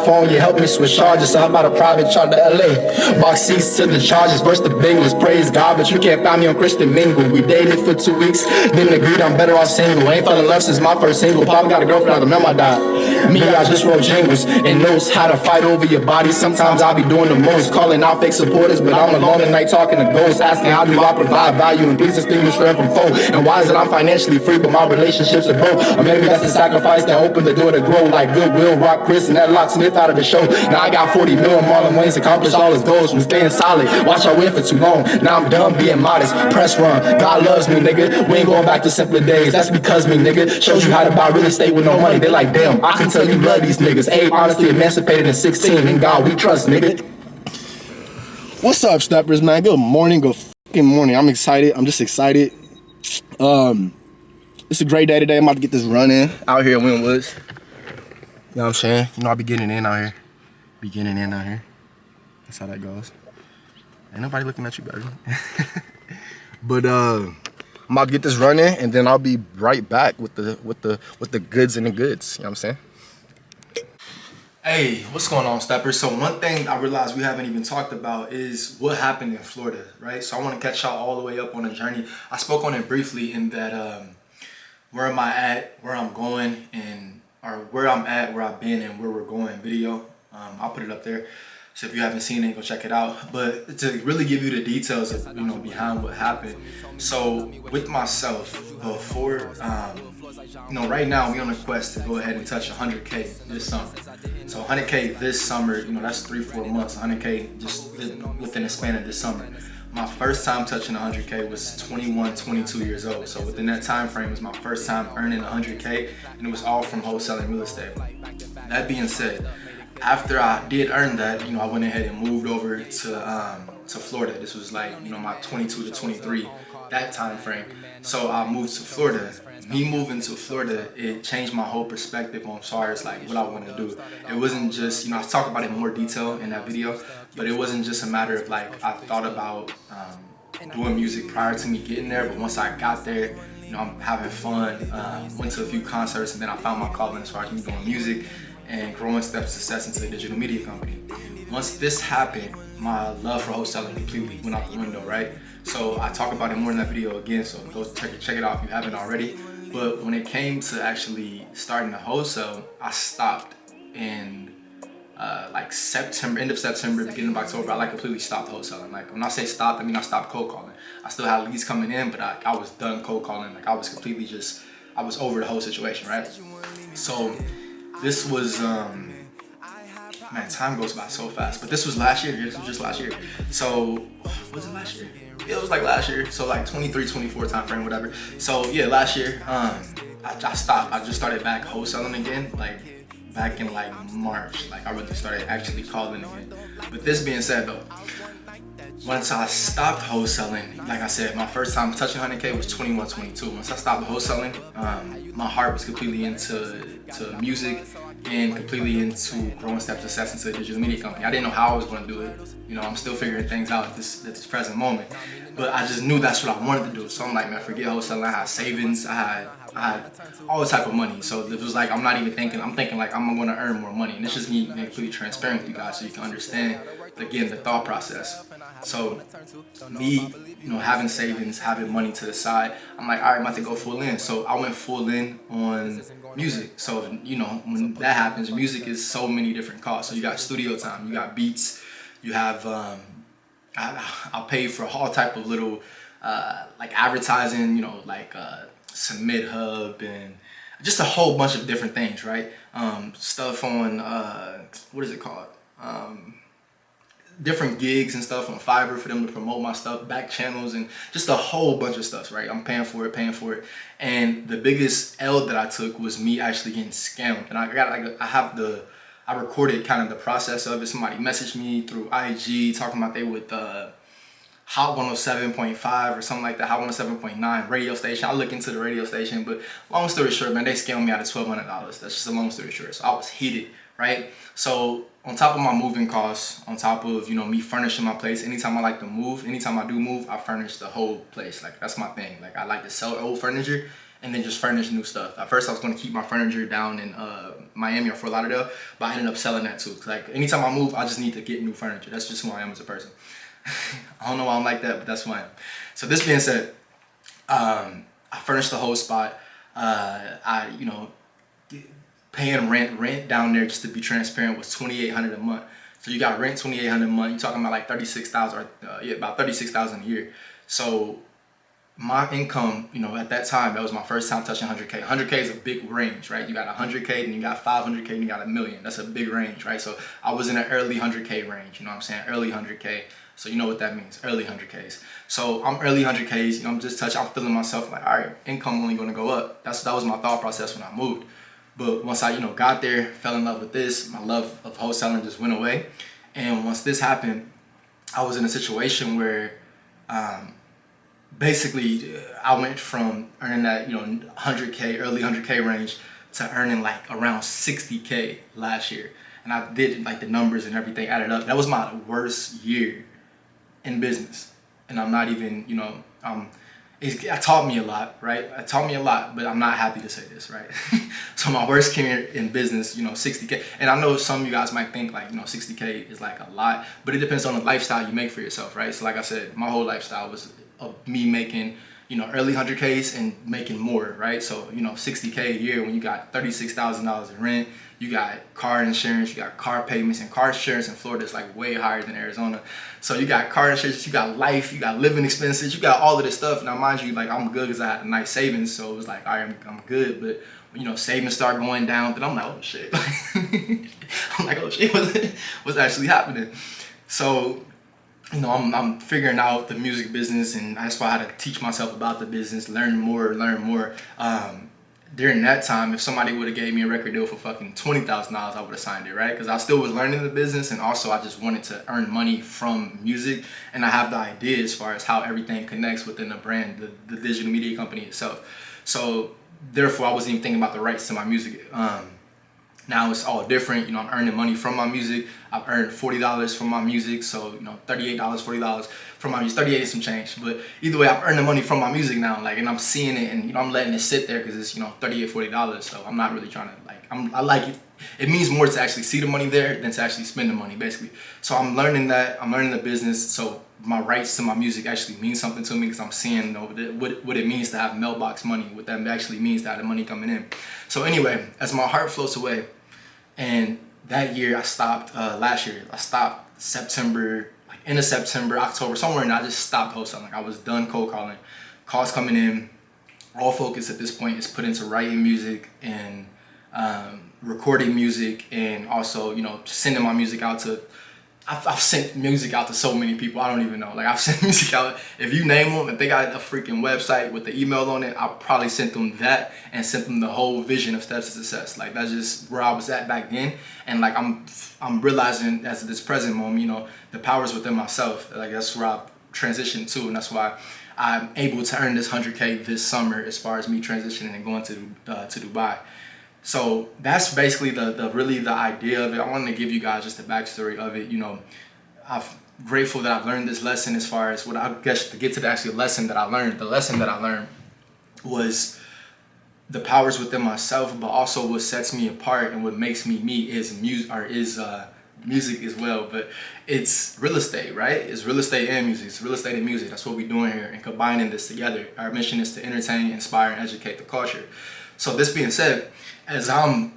Phone, you help me switch charges, so I'm about a private charter to LA. Box seats to the charges, verse the Bengals. Praise God, but you can't find me on Christian Mingle. We dated for 2 weeks, then agreed I'm better off single. Ain't fell in love since my first single. Papa got a girlfriend out the memo I died. Me, I just wrote jingles and knows how to fight over your body. Sometimes I'll be doing the most, calling out fake supporters, but I'm alone at night talking to ghosts, asking how do I provide value and please distinguish friend from foe. And why is it I'm financially free, but my relationships are broke? Or maybe that's the sacrifice that opened the door to grow, like Goodwill, Rock Chris, and that Lock Smith out of the show. Now I got 40 mil, Marlon Wayne's accomplished all his goals from staying solid. Watch I win for too long. Now I'm done being modest. Press run. God loves me, nigga. We ain't going back to simpler days. That's because me, nigga. Shows you how to buy real estate with no money. They like, damn, I can tell you love these niggas. Hey, honestly emancipated at 16. In God we trust, nigga. What's up, steppers, man? Good morning. Good fucking morning. I'm excited. I'm just excited. It's a great day today. I'm about to get this run in out here in Winwoods. You know what I'm saying? You know, I'll be getting in out here. That's how that goes. Ain't nobody looking at you, baby. But I'm about to get this run in, and then I'll be right back with the goods and the goods. You know what I'm saying? Hey, what's going on, steppers? So one thing I realized we haven't even talked about is what happened in Florida, right? So I want to catch y'all all the way up on the journey. I spoke on it briefly in that where am I at, where I'm going, or where I'm at, where I've been, and where we're going video. I'll put it up there. So if you haven't seen it, go check it out. But to really give you the details of, behind what happened. So with myself, before, right now we on a quest to go ahead and touch 100K this summer. So 100K this summer, that's 3-4 months. 100K just within the span of this summer. My first time touching 100K was 21, 22 years old. So within that time frame was my first time earning 100K, and it was all from wholesaling real estate. That being said, after I did earn that, I went ahead and moved over to Florida. This was like, my 22 to 23, that time frame. So I moved to Florida. Me moving to Florida, it changed my whole perspective on as far as like what I want to do. It wasn't just, I talked about it in more detail in that video, but it wasn't just a matter of like, I thought about doing music prior to me getting there, but once I got there, I'm having fun, went to a few concerts, and then I found my calling as far as me doing music and growing steps to success into a digital media company. Once this happened, my love for wholesaling completely went out the window, right? So I talk about it more in that video again, so go check it out if you haven't already. But when it came to actually starting to wholesale, I stopped in like September, end of September, beginning of October. I completely stopped wholesaling. Like when I say stopped, I mean I stopped cold calling. I still had leads coming in, but I was done cold calling. Like I was completely I was over the whole situation, right? So this was, man, time goes by so fast. But this was last year. This was just last year. So was it last year? Yeah, it was like last year. So like 23, 24 time frame, whatever. So yeah, last year, I stopped. I just started back wholesaling again, like back in like March. Like I really started actually calling again. But this being said though, once I stopped wholesaling, like I said, my first time touching 100K was 21, 22. Once I stopped wholesaling, my heart was completely into music and completely into growing steps to success into a digital media company. I didn't know how I was going to do it. I'm still figuring things out at this present moment. But I just knew that's what I wanted to do. So I'm like, man, forget wholesaling. I had savings. I had all the type of money. So it was like, I'm not even thinking. I'm thinking like I'm going to earn more money. And it's just me being completely transparent with you guys so you can understand, again, the thought process. So me, having savings, having money to the side, I'm like, all right, I'm about to go full in. So I went full in on music. So, when that happens, music is so many different costs. So you got studio time, you got beats, you have, I'll pay for all type of little, like advertising, Submit Hub and just a whole bunch of different things, right? Stuff on, what is it called? different gigs and stuff on Fiverr for them to promote my stuff, back channels, and just a whole bunch of stuff, right? I'm paying for it. And the biggest L that I took was me actually getting scammed. And I recorded kind of the process of it. Somebody messaged me through IG talking about they would Hot 107.5 or something like that, Hot 107.9 radio station. I look into the radio station, but long story short, man, they scammed me out of $1,200. That's just a long story short. So I was heated, right? So on top of my moving costs, on top of, me furnishing my place, anytime I like to move, anytime I do move, I furnish the whole place. Like, that's my thing. Like, I like to sell old furniture and then just furnish new stuff. At first, I was going to keep my furniture down in Miami or Fort Lauderdale, but I ended up selling that too. Like, anytime I move, I just need to get new furniture. That's just who I am as a person. I don't know why I'm like that, but that's who I am. So this being said, I furnished the whole spot. Paying rent down there, just to be transparent, was $2,800 a month. So you got rent $2,800 a month. You're talking about like $36,000, about $36,000 a year. So my income, at that time, that was my first time touching 100K. 100K is a big range, right? You got 100K, then you got 500K, and you got $1 million. That's a big range, right? So I was in an early 100K range, you know what I'm saying? Early 100K. So you know what that means, early 100Ks. So I'm early 100Ks, I'm just I'm feeling myself like, all right, income only gonna go up. That was my thought process when I moved. But once I, got there, fell in love with this, my love of wholesaling just went away. And once this happened, I was in a situation where basically I went from earning that, 100K, early 100K range to earning like around 60K last year. And I did like the numbers and everything added up. That was my worst year in business. And I'm not even, it taught me a lot, right? It taught me a lot, but I'm not happy to say this, right? So my worst year in business, 60K. And I know some of you guys might think like, 60K is like a lot, but it depends on the lifestyle you make for yourself, right? So like I said, my whole lifestyle was of me making, early 100Ks and making more, right? So, 60K a year when you got $36,000 in rent, you got car insurance, you got car payments, and car insurance in Florida is like way higher than Arizona. So you got car insurance, you got life, you got living expenses, you got all of this stuff. Now, mind you, like I'm good because I had a nice savings, so it was like, all right, I'm good. But savings start going down, then I'm like, oh shit. I'm like, oh shit, what's actually happening? So, I'm figuring out the music business, and that's why I had to teach myself about the business, learn more. During that time, if somebody would have gave me a record deal for fucking $20,000, I would have signed it, right? Because I still was learning the business, and also I just wanted to earn money from music, and I have the idea as far as how everything connects within the brand, the digital media company itself. So therefore, I wasn't even thinking about the rights to my music. Now it's all different. I'm earning money from my music. I've earned $40 from my music, so $38, $40 from my music, 38 is some change. But either way, I've earned the money from my music now, and I'm seeing it, and I'm letting it sit there because it's $38, $40. So I'm not really trying to I like it. It means more to actually see the money there than to actually spend the money, basically. So I'm learning that. I'm learning the business. So my rights to my music actually mean something to me because I'm seeing what it means to have mailbox money, what that actually means to have the money coming in. So anyway, as my heart floats away, and that year I stopped, last year, I stopped September, end of September, October, somewhere, and I just stopped wholesaling. I was done cold calling. Calls coming in. All focus at this point is put into writing music and recording music, and also, sending my music out to, I've sent music out to so many people, I don't even know. I've sent music out, if you name them, if they got a freaking website with the email on it, I probably sent them that and sent them the whole vision of Steps to Success. That's just where I was at back then. And I'm realizing as of this present moment, the power's within myself. That's where I've transitioned to, and that's why I'm able to earn this 100K this summer as far as me transitioning and going to Dubai. So that's basically the idea of it. I wanted to give you guys just the backstory of it. I'm grateful that I've learned this lesson as far as what I guess to get to the actual lesson that I learned. The lesson that I learned was the powers within myself, but also what sets me apart and what makes me me is music as well. But it's real estate, right? It's real estate and music. It's real estate and music. That's what we're doing here and combining this together. Our mission is to entertain, inspire, and educate the culture. So this being said, as I'm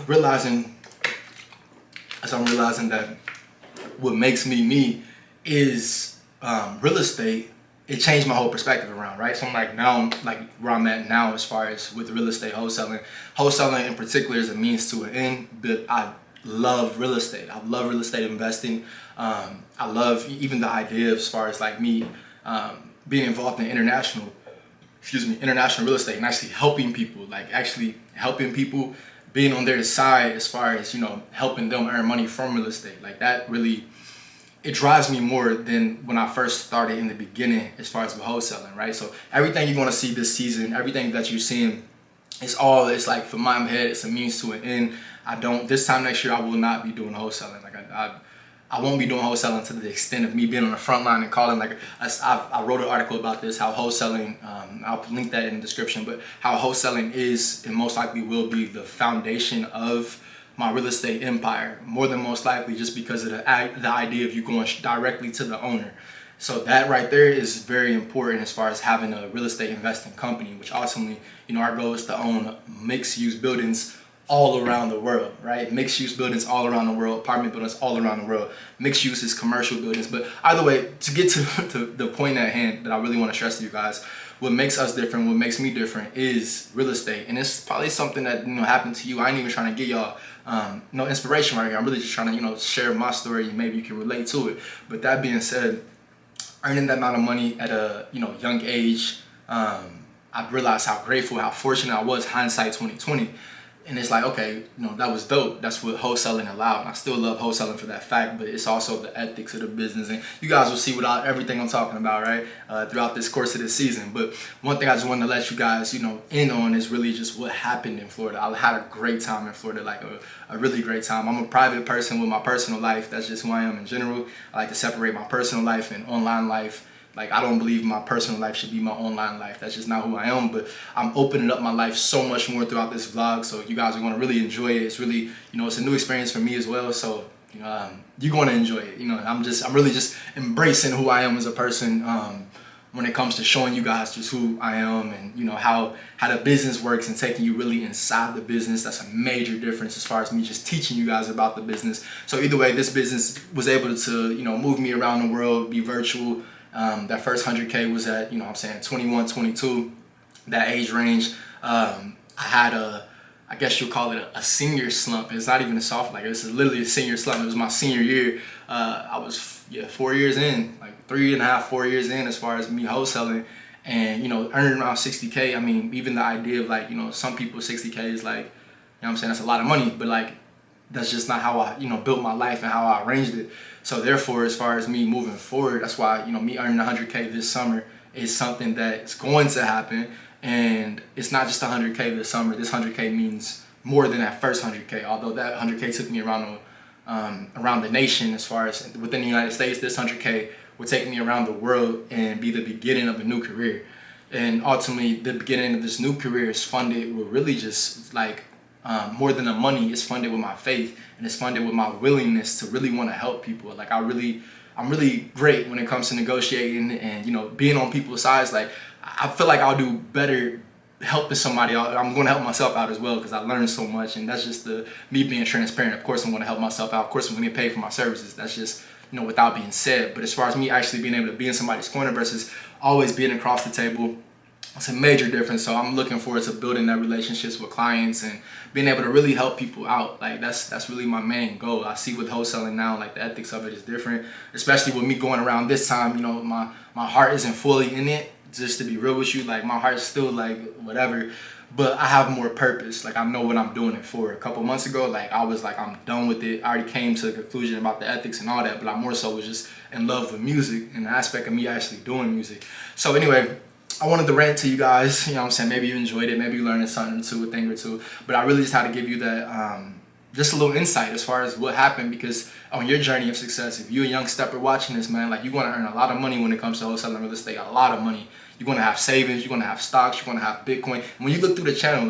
realizing that what makes me me is real estate, it changed my whole perspective around, right? So I'm now where I'm at now as far as with real estate wholesaling. Wholesaling in particular is a means to an end, but love real estate. I love real estate investing. I love even the idea as far as like me being involved in international real estate and actually helping people, being on their side as far as, helping them earn money from real estate. Like that really, it drives me more than when I first started in the beginning as far as the wholesaling, right? So everything you're gonna see this season, everything that you're seeing, it's like for my head, it's a means to an end. This time next year, I will not be doing wholesaling. Like I won't be doing wholesaling to the extent of me being on the front line and calling. Like I wrote an article about this, how wholesaling, I'll link that in the description, but how wholesaling is and most likely will be the foundation of my real estate empire, more than most likely, just because of the idea of you going directly to the owner. So that right there is very important as far as having a real estate investing company, which ultimately, our goal is to own mixed-use buildings all around the world, right? Mixed-use buildings all around the world, apartment buildings all around the world. Mixed use is commercial buildings. But either way, to get to the point at hand that I really want to stress to you guys, what makes us different, what makes me different is real estate. And it's probably something that, happened to you. I ain't even trying to get y'all no inspiration right here. I'm really just trying to, share my story and maybe you can relate to it. But that being said, earning that amount of money at a, young age, I realized how grateful, how fortunate I was, hindsight 2020. And it's like, okay, that was dope. That's what wholesaling allowed. And I still love wholesaling for that fact, but it's also the ethics of the business. And you guys will see everything I'm talking about, right, throughout this course of this season. But one thing I just wanted to let you guys, in on is really just what happened in Florida. I had a great time in Florida, like a really great time. I'm a private person with my personal life. That's just who I am in general. I like to separate my personal life and online life. Like, I don't believe my personal life should be my online life. That's just not who I am. But I'm opening up my life so much more throughout this vlog. So you guys are going to really enjoy it. It's really, it's a new experience for me as well. So you're going to enjoy it. I'm really just embracing who I am as a person when it comes to showing you guys just who I am and, how the business works and taking you really inside the business. That's a major difference as far as me just teaching you guys about the business. So either way, this business was able to, move me around the world, be virtual. That first 100K was at, 21, 22, that age range. I had I guess you'll call it a senior slump. It's not even a soft, this is literally a senior slump. It was my senior year. I was 4 years in, 3.5, 4 years in as far as me wholesaling and, earning around 60K. I mean, even the idea of some people 60K is that's a lot of money, but that's just not how I, built my life and how I arranged it. So therefore, as far as me moving forward, that's why, me earning 100K this summer is something that's going to happen. And it's not just 100K this summer. This 100K means more than that first 100K. Although that 100K took me around the nation, as far as within the United States, this 100K would take me around the world and be the beginning of a new career. And ultimately, the beginning of this new career is funded with really just more than the money. It's funded with my faith, and it's funded with my willingness to really want to help people. I'm really great when it comes to negotiating and being on people's sides. I feel like I'll do better helping somebody out. I'm going to help myself out as well because I learned so much, and that's just me being transparent. Of course, I'm going to help myself out. Of course, I'm going to get paid for my services. That's just without being said. But as far as me actually being able to be in somebody's corner versus always being across the table, it's a major difference. So I'm looking forward to building that relationships with clients and being able to really help people out. That's really my main goal. I see with wholesaling now, the ethics of it is different, especially with me going around this time. My heart isn't fully in it, just to be real with you. My heart's still whatever, but I have more purpose. I know what I'm doing it for. A couple months ago, I was I'm done with it. I already came to the conclusion about the ethics and all that, but I more so was just in love with music and the aspect of me actually doing music. So anyway, I wanted to rant to you guys, maybe you enjoyed it, maybe you learned something or two, a thing or two, but I really just had to give you that, just a little insight as far as what happened, because on your journey of success, if you're a young stepper watching this, man, you're going to earn a lot of money when it comes to wholesaling real estate, a lot of money. You're going to have savings, you're going to have stocks, you're going to have Bitcoin. When you look through the channel,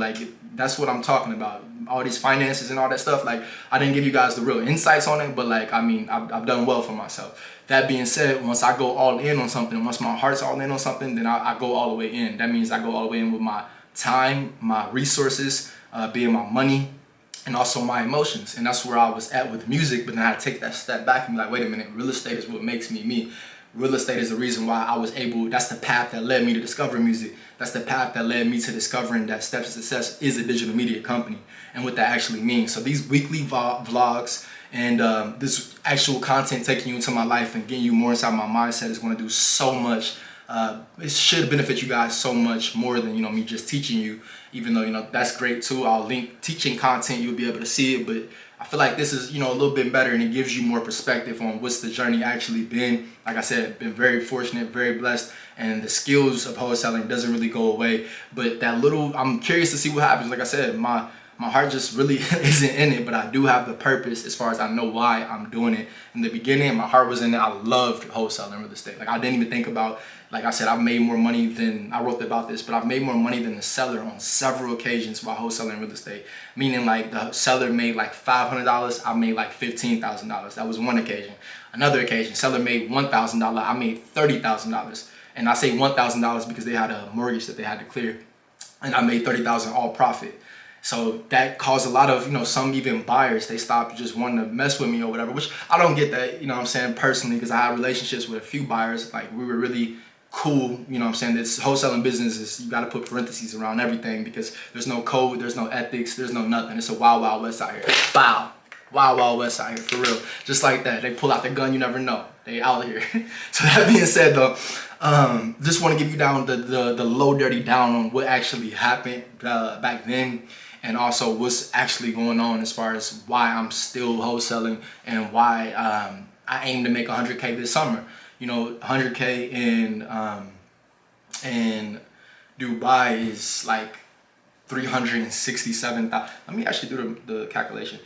that's what I'm talking about. All these finances and all that stuff, I didn't give you guys the real insights on it, but I've done well for myself. That being said, once I go all in on something, once my heart's all in on something, then I go all the way in. That means I go all the way in with my time, my resources, being my money, and also my emotions. And that's where I was at with music, but then I had to take that step back and be wait a minute, real estate is what makes me me. real estate is the reason why I was able, that's the path that led me to discovering music. That's the path that led me to discovering that Steps to Success is a digital media company and what that actually means. So these weekly vlogs and this actual content taking you into my life and getting you more inside my mindset is going to do so much. It should benefit you guys so much more than, you know, me just teaching you, even though, you know, that's great too. I'll link teaching content, you'll be able to see it, but I feel like this is, you know, a little bit better and it gives you more perspective on what's the journey actually been. Like I said, been very fortunate, very blessed, and the skills of wholesaling doesn't really go away. But that little, I'm curious to see what happens. Like I said, my heart just really isn't in it, but I do have the purpose as far as I know why I'm doing it. In the beginning, my heart was in it. I loved wholesaling real estate. Like I didn't even think about, like I said, I've made more money than, I wrote about this, but I've made more money than the seller on several occasions while wholesaling real estate. Meaning like the seller made like $500, I made like $15,000. That was one occasion. Another occasion, seller made $1,000, I made $30,000. And I say $1,000 because they had a mortgage that they had to clear. And I made $30,000 all profit. So that caused a lot of, you know, some even buyers, they stopped just wanting to mess with me or whatever, which I don't get that, you know what I'm saying, personally, because I had relationships with a few buyers. Like we were really cool, you know what I'm saying. This wholesaling business is, you got to put parentheses around everything because there's no code, there's no ethics, there's no nothing. It's a wild, wild west out here. Bow. Wild, wild west out here, for real. Just like that. They pull out the gun, you never know. They out here. So that being said though, just want to give you down the low dirty down on what actually happened back then. And also what's actually going on as far as why I'm still wholesaling and why I aim to make 100K this summer. You know, 100K in Dubai is like 367,000. Let me actually do the calculation.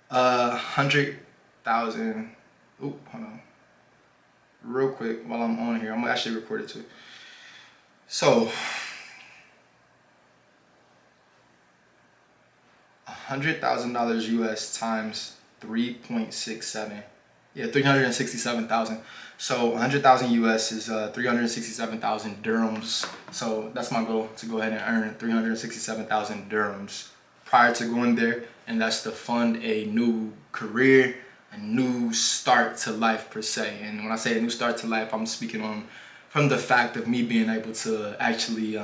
100,000. Oop, hold on. Real quick while I'm on here. I'm gonna actually record it too. So, $100,000 US times 3.67. Yeah, 367,000. So 100,000 US is 367,000 dirhams. So that's my goal, to go ahead and earn 367,000 dirhams prior to going there, and that's to fund a new career, a new start to life per se. And when I say a new start to life, I'm speaking on from the fact of me being able to actually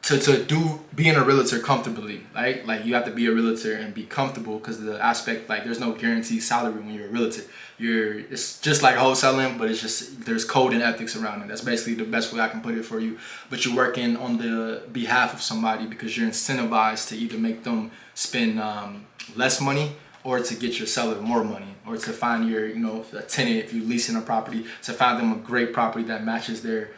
to do being a realtor comfortably, right? Like you have to be a realtor and be comfortable, because the aspect, like there's no guaranteed salary when you're a realtor. It's just like wholesaling, but it's just there's code and ethics around it. That's basically the best way I can put it for you. But you're working on the behalf of somebody because you're incentivized to either make them spend less money or to get your seller more money, or to find your, you know, a tenant, if you're leasing a property, to find them a great property that matches their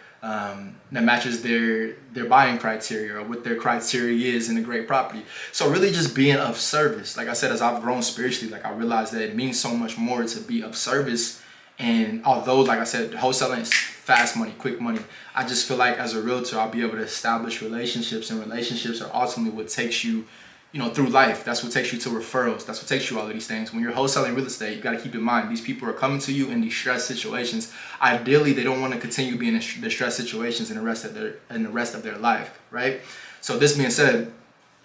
buying criteria, or what their criteria is in a great property. So really just being of service. Like I said, as I've grown spiritually, like I realized that it means so much more to be of service. And although, like I said, wholesaling is fast money, quick money, I just feel like as a realtor, I'll be able to establish relationships, and relationships are ultimately what takes you, you know, through life. That's what takes you to referrals. That's what takes you all of these things. When you're wholesaling real estate, you got to keep in mind, these people are coming to you in these stress situations. Ideally, they don't want to continue being in distress situations in the rest of their life, right? So this being said,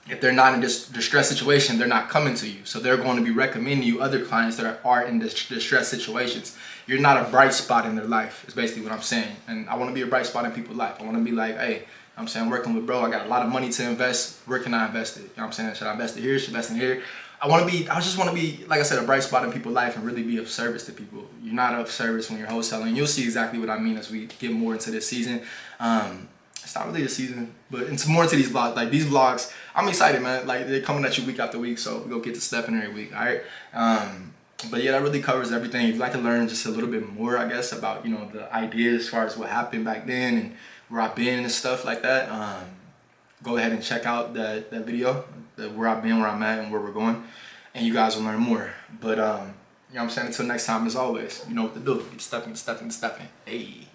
if they're not in this distress situation, they're not coming to you. So they're going to be recommending you other clients that are in distress situations. You're not a bright spot in their life, is basically what I'm saying. And I want to be a bright spot in people's life. I want to be like, hey, I'm saying, working with bro, I got a lot of money to invest. Where can I invest it? You know what I'm saying? Should I invest it here? Should I invest in here? I just want to be, like I said, a bright spot in people's life and really be of service to people. You're not of service when you're wholesaling. You'll see exactly what I mean as we get more into this season. It's not really the season, but it's more into these vlogs. Like these vlogs, I'm excited, man. Like they're coming at you week after week, so we're gonna get to stepping every week, all right? But yeah, that really covers everything. If you'd like to learn just a little bit more, I guess, about, you know, the ideas as far as what happened back then and where I've been and stuff like that, go ahead and check out that video, where I've been, where I'm at, and where we're going, and you guys will learn more. But you know what I'm saying, until next time, as always, you know what to do. Keep stepping. Hey.